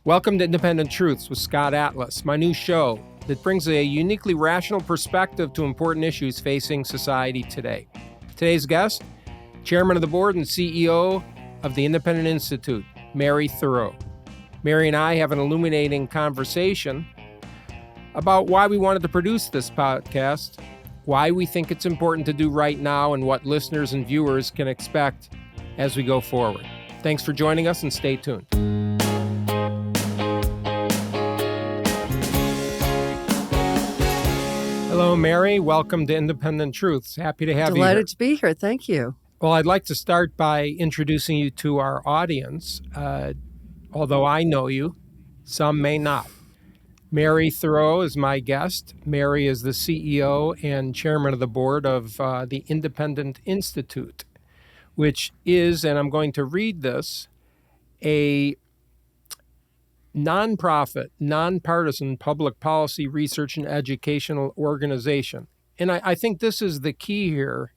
Welcome to Independent Truths with Scott Atlas, my new show that brings a uniquely rational perspective to important issues facing society today. Today's guest, Chairman of the Board and CEO of the Independent Institute, Mary Theroux. Mary and I have an illuminating conversation about why we wanted to produce this podcast, why we think it's important to do right now, and what listeners and viewers can expect as we go forward. Thanks for joining us and stay tuned. Hello, Mary. Welcome to Independent Truths. Happy to have you here. Delighted to be here. Thank you. Well, I'd like to start by introducing you to our audience. Although I know you, some may not. Mary Theroux is my guest. Mary is the CEO and chairman of the board of the Independent Institute, which is, and I'm going to read this, a nonprofit, nonpartisan public policy research and educational organization. And I think this is the key here.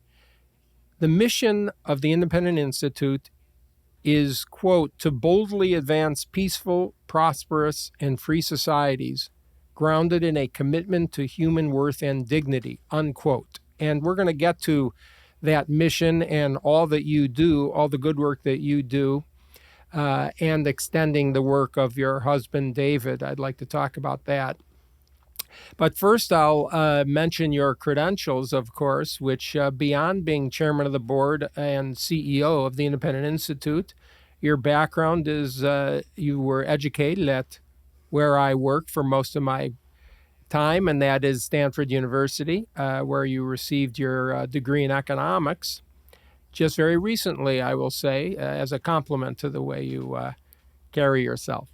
The mission of the Independent Institute is, quote, to boldly advance peaceful, prosperous, and free societies grounded in a commitment to human worth and dignity, unquote. And we're going to get to that mission and all that you do, all the good work that you do, and extending the work of your husband, David. I'd like to talk about that. But first, I'll mention your credentials, of course, which beyond being chairman of the board and CEO of the Independent Institute, your background is you were educated at where I work for most of my time, and that is Stanford University, where you received your degree in economics. Just very recently, I will say, as a compliment to the way you carry yourself.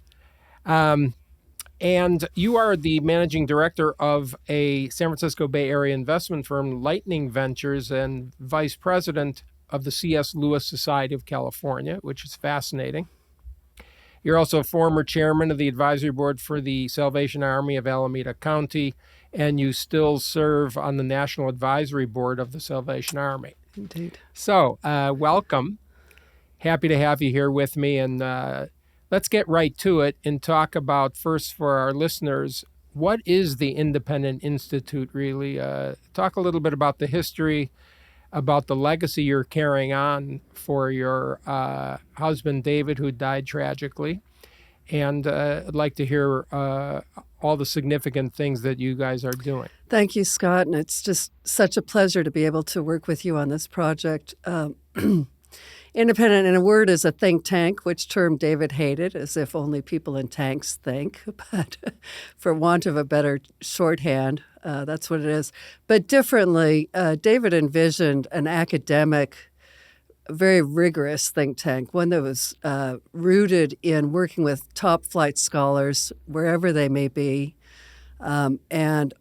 And you are the managing director of a San Francisco Bay Area investment firm, Lightning Ventures, and vice president of the C.S. Lewis Society of California, which is fascinating. You're also a former chairman of the advisory board for the Salvation Army of Alameda County, and you still serve on the National Advisory Board of the Salvation Army. Indeed. So, welcome. Happy to have you here with me. And let's get right to it and talk about, first for our listeners, what is the Independent Institute really? Talk a little bit about the history, about the legacy you're carrying on for your husband, David, who died tragically. And I'd like to hear all the significant things that you guys are doing. Thank you, Scott. And it's just such a pleasure to be able to work with you on this project. Independent, in a word, is a think tank, which term David hated, as if only people in tanks think. But for want of a better shorthand, that's what it is. But differently, David envisioned an academic, very rigorous think tank, one that was rooted in working with top flight scholars, wherever they may be, and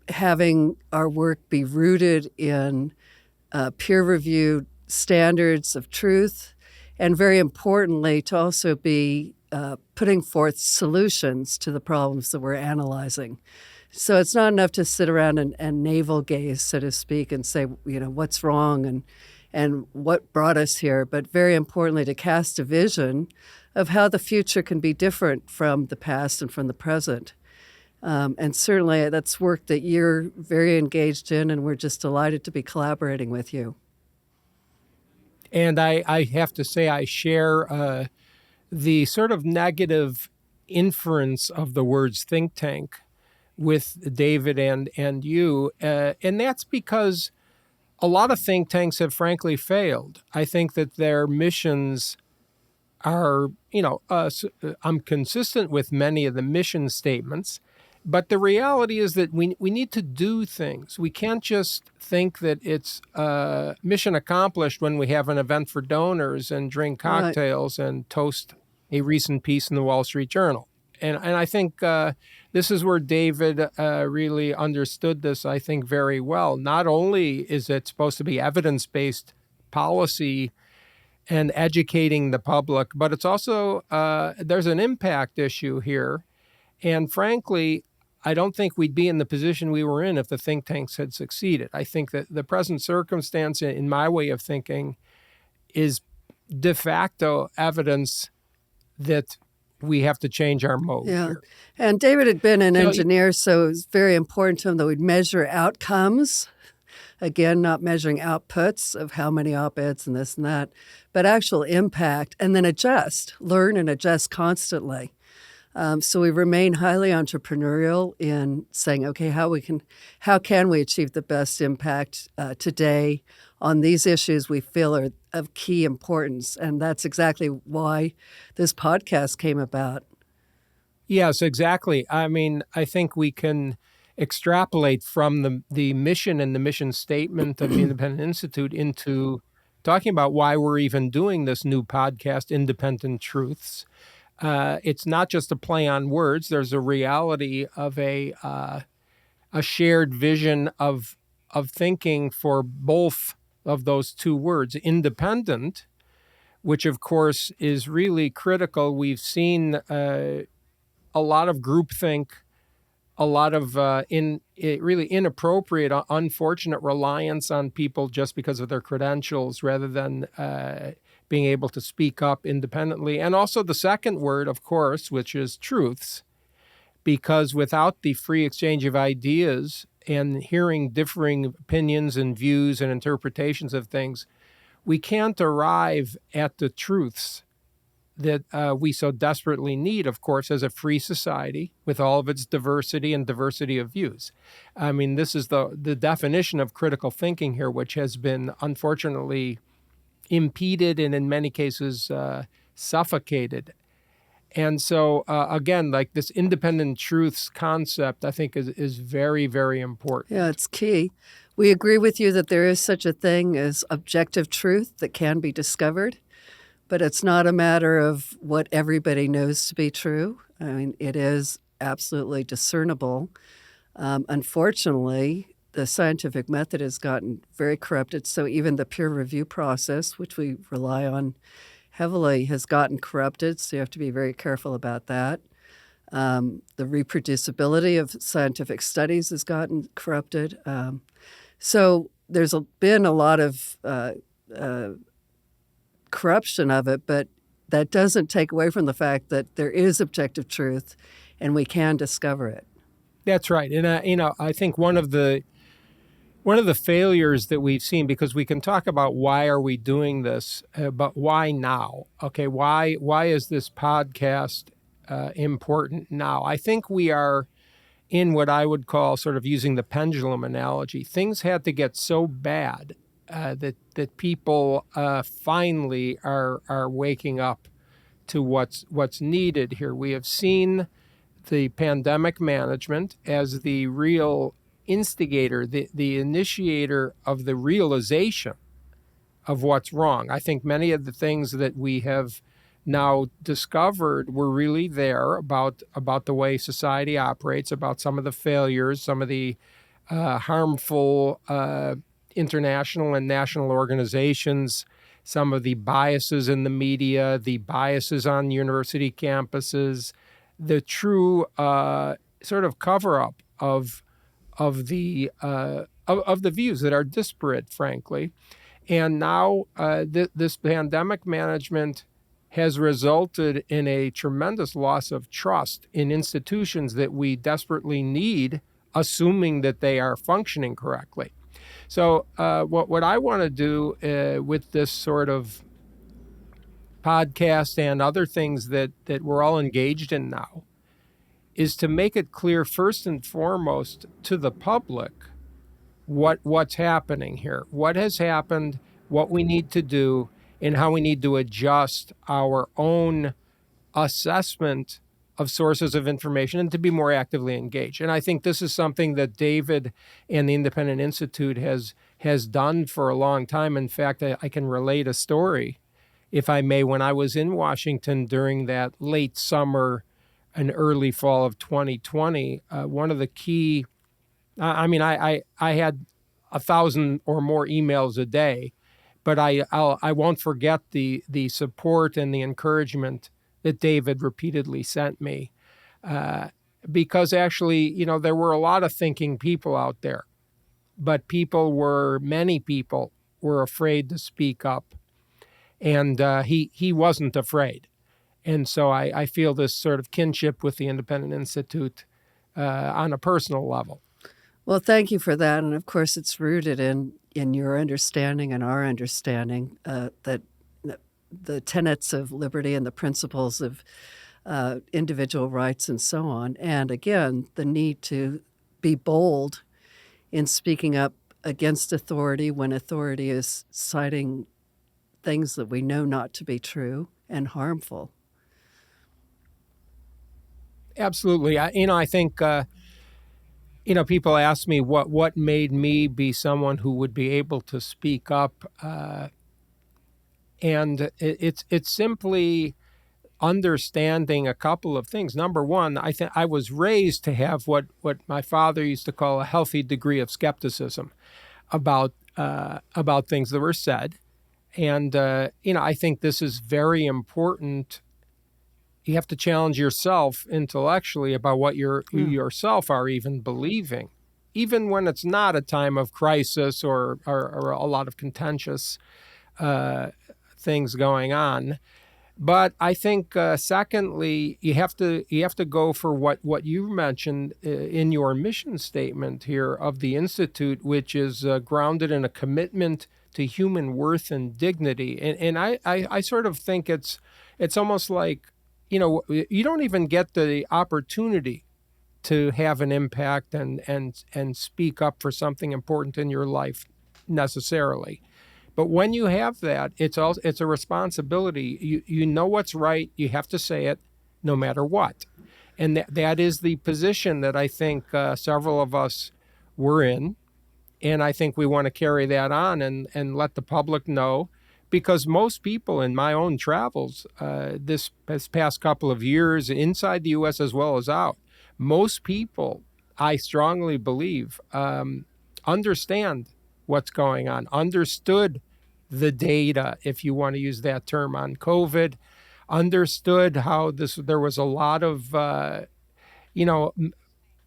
having our work be rooted in peer-reviewed standards of truth, and very importantly, to also be putting forth solutions to the problems that we're analyzing. So it's not enough to sit around and navel gaze, so to speak, and say, what's wrong and what brought us here, but very importantly, to cast a vision of how the future can be different from the past and from the present. And certainly that's work that you're very engaged in, and we're just delighted to be collaborating with you. And I have to say I share the sort of negative inference of the words think tank with David and you. And that's because a lot of think tanks have frankly failed. I think that their missions are, I'm consistent with many of the mission statements, but the reality is that we need to do things. We can't just think that it's mission accomplished when we have an event for donors and drink cocktails and toast a recent piece in the Wall Street Journal. And I think this is where David really understood this, I think, very well. Not only is it supposed to be evidence-based policy and educating the public, but it's also, there's an impact issue here. And frankly, I don't think we'd be in the position we were in if the think tanks had succeeded. I think that the present circumstance, in my way of thinking, is de facto evidence that we have to change our mode Yeah. here. And David had been an So, engineer, so it was very important to him that we'd measure outcomes. Again, not measuring outputs of how many op-eds and this and that, but actual impact, and then adjust, learn and adjust constantly. So we remain highly entrepreneurial in saying, okay, how can we achieve the best impact today on these issues we feel are of key importance, and that's exactly why this podcast came about. yes, exactly. I mean, I think we can extrapolate from the mission and the mission statement of the Independent Institute into talking about why we're even doing this new podcast, Independent Truths. It's not just a play on words. There's a reality of a shared vision of thinking for both of those two words, independent, which of course is really critical. We've seen a lot of groupthink, a lot of really inappropriate, unfortunate reliance on people just because of their credentials rather than being able to speak up independently. And also the second word, of course, which is truths, because without the free exchange of ideas and hearing differing opinions and views and interpretations of things, we can't arrive at the truths that we so desperately need, of course, as a free society with all of its diversity and diversity of views. I mean, this is the definition of critical thinking here, which has been unfortunately impeded and in many cases suffocated. And so, again, like this independent truths concept, I think is very, very important. Yeah, it's key. We agree with you that there is such a thing as objective truth that can be discovered, but it's not a matter of what everybody knows to be true. I mean, it is absolutely discernible. Unfortunately, the scientific method has gotten very corrupted, so even the peer review process, which we rely on heavily, has gotten corrupted, so you have to be very careful about that. The reproducibility of scientific studies has gotten corrupted. So there's been a lot of corruption of it, but that doesn't take away from the fact that there is objective truth and we can discover it. That's right. And, I think one of the failures that we've seen, because we can talk about why are we doing this, but why now? Okay, why is this podcast important now? I think we are in what I would call, sort of using the pendulum analogy, things had to get so bad that people finally are waking up to what's needed here. We have seen the pandemic management as the real instigator, the initiator of the realization of what's wrong. I think many of the things that we have now discovered were really there about the way society operates, about some of the failures, some of the harmful international and national organizations, some of the biases in the media, the biases on university campuses, the true sort of cover-up of the views that are disparate, frankly. And now this pandemic management has resulted in a tremendous loss of trust in institutions that we desperately need, assuming that they are functioning correctly. So what I want to do with this sort of podcast and other things that we're all engaged in now is to make it clear, first and foremost, to the public what's happening here, what has happened, what we need to do, and how we need to adjust our own assessment of sources of information and to be more actively engaged. And I think this is something that David and the Independent Institute has done for a long time. In fact, I can relate a story, if I may. When I was in Washington during that late summer and early fall of 2020, one of the key, I had 1,000 or more emails a day, but I won't forget the support and the encouragement that David repeatedly sent me, because actually, there were a lot of thinking people out there, but many people were afraid to speak up, and he wasn't afraid. And so I feel this sort of kinship with the Independent Institute on a personal level. Well, thank you for that. And of course, it's rooted in your understanding and our understanding that the tenets of liberty and the principles of individual rights and so on. And again, the need to be bold in speaking up against authority when authority is citing things that we know not to be true and harmful. Absolutely. I think, people ask me what made me be someone who would be able to speak up. And it's simply understanding a couple of things. Number one, I think I was raised to have what my father used to call a healthy degree of skepticism about things that were said. And, I think this is very important. You have to challenge yourself intellectually about what you yourself are even believing, even when it's not a time of crisis or a lot of contentious things going on. But I think, secondly, you have to go for what you mentioned in your mission statement here of the Institute, which is grounded in a commitment to human worth and dignity. And I sort of think it's almost like, you don't even get the opportunity to have an impact and speak up for something important in your life necessarily. But when you have that, it's a responsibility. You know what's right. You have to say it, no matter what, and that is the position that I think several of us were in, and I think we want to carry that on and let the public know, because most people in my own travels this past couple of years inside the U.S. as well as out, most people, I strongly believe, understand what's going on, understood the data, if you want to use that term, on COVID, understood how there was a lot of,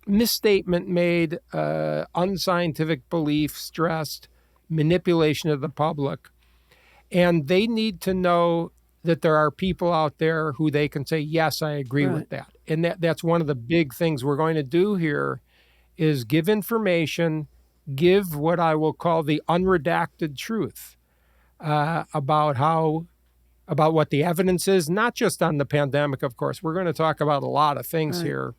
misstatement made, unscientific belief stressed, manipulation of the public. And they need to know that there are people out there who they can say, yes, I agree with that. And that's one of the big things we're going to do here is give information, give what I will call the unredacted truth. About what the evidence is, not just on the pandemic, of course. We're going to talk about a lot of things here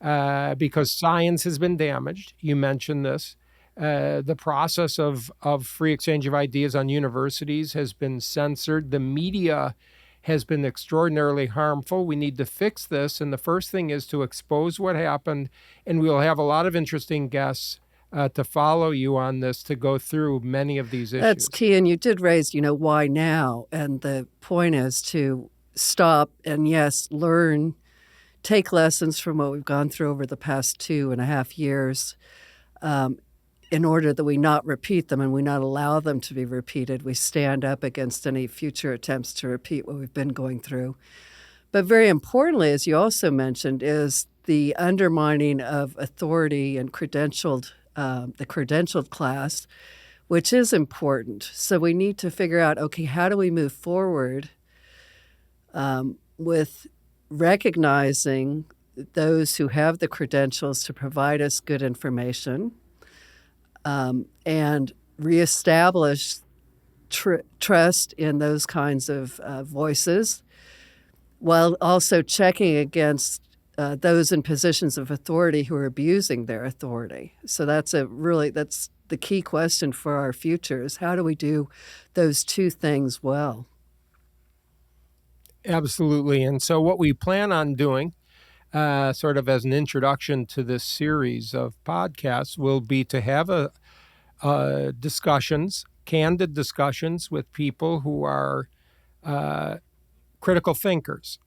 because science has been damaged. You mentioned this. The process of free exchange of ideas on universities has been censored. The media has been extraordinarily harmful. We need to fix this. And the first thing is to expose what happened. And we'll have a lot of interesting guests to follow you on this, to go through many of these issues. That's key. And you did raise, why now? And the point is to stop and, yes, learn, take lessons from what we've gone through over the past 2.5 years in order that we not repeat them and we not allow them to be repeated. We stand up against any future attempts to repeat what we've been going through. But very importantly, as you also mentioned, is the undermining of authority and the credentialed class, which is important. So we need to figure out, okay, how do we move forward with recognizing those who have the credentials to provide us good information and reestablish trust in those kinds of voices, while also checking against those in positions of authority who are abusing their authority. So that's the key question for our future is how do we do those two things well? Absolutely. And so what we plan on doing, sort of as an introduction to this series of podcasts, will be to have candid discussions with people who are critical thinkers.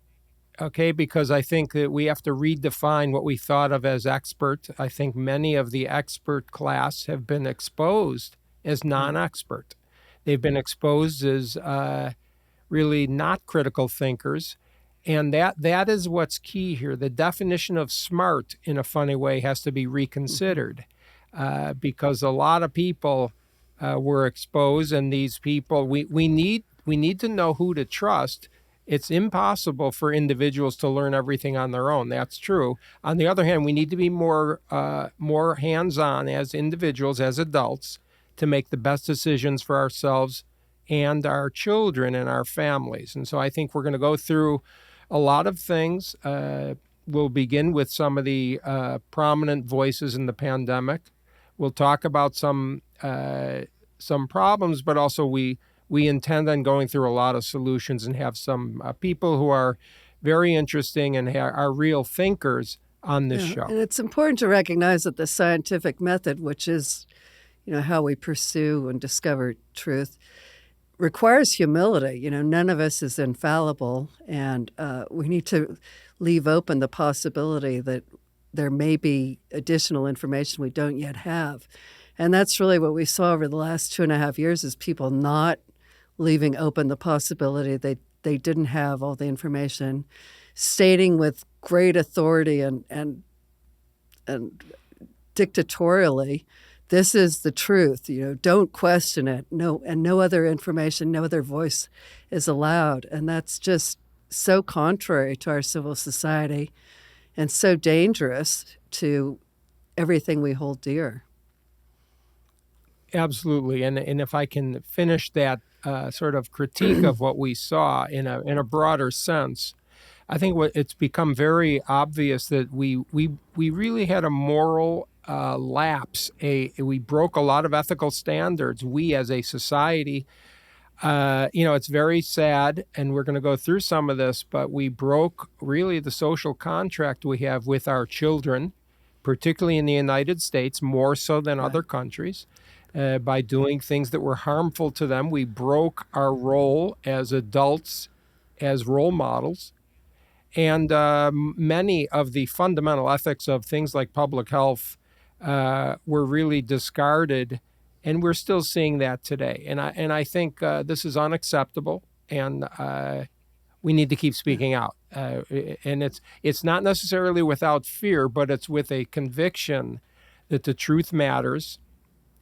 Okay, because I think that we have to redefine what we thought of as expert. I think many of the expert class have been exposed as non-expert. They've been exposed as really not critical thinkers. And that is what's key here. The definition of smart, in a funny way, has to be reconsidered because a lot of people were exposed, and these people, we need to know who to trust. It's impossible for individuals to learn everything on their own. That's true. On the other hand, we need to be more hands-on as individuals, as adults, to make the best decisions for ourselves and our children and our families. And so I think we're going to go through a lot of things. We'll begin with some of the prominent voices in the pandemic. We'll talk about some problems, but also we intend on going through a lot of solutions and have some people who are very interesting and are real thinkers on this show. And it's important to recognize that the scientific method, which is, how we pursue and discover truth, requires humility. None of us is infallible, and we need to leave open the possibility that there may be additional information we don't yet have. And that's really what we saw over the last 2.5 years, is people not leaving open the possibility they didn't have all the information, stating with great authority and dictatorially, this is the truth. Don't question it. No other information, no other voice is allowed. And that's just so contrary to our civil society and so dangerous to everything we hold dear. Absolutely. And if I can finish that sort of critique of what we saw in a broader sense, I think it's become very obvious that we really had a moral lapse. We broke a lot of ethical standards. We as a society, it's very sad, and we're going to go through some of this, but we broke really the social contract we have with our children, particularly in the United States, more so than other countries. By doing things that were harmful to them. We broke our role as adults, as role models. And many of the fundamental ethics of things like public health were really discarded. And we're still seeing that today. And I think this is unacceptable. And we need to keep speaking out. And it's not necessarily without fear, but it's with a conviction that the truth matters.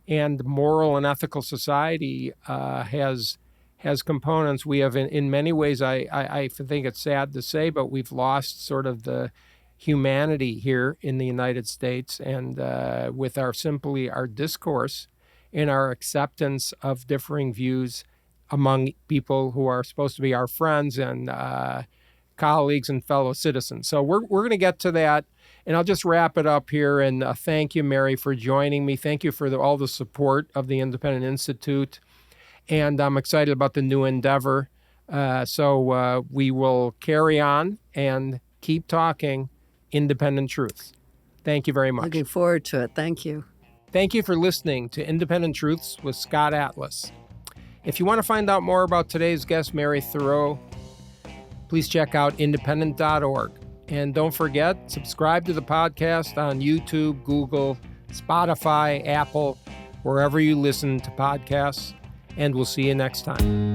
And moral and ethical society has components. We have, in many ways, I think it's sad to say, but we've lost sort of the humanity here in the United States, and with our discourse and our acceptance of differing views among people who are supposed to be our friends and colleagues and fellow citizens. So we're going to get to that. And I'll just wrap it up here. And thank you, Mary, for joining me. Thank you for all the support of the Independent Institute. And I'm excited about the new endeavor. So we will carry on and keep talking independent truths. Thank you very much. Looking forward to it. Thank you. Thank you for listening to Independent Truths with Scott Atlas. If you want to find out more about today's guest, Mary Theroux, please check out independent.org. And don't forget, subscribe to the podcast on YouTube, Google, Spotify, Apple, wherever you listen to podcasts. And we'll see you next time.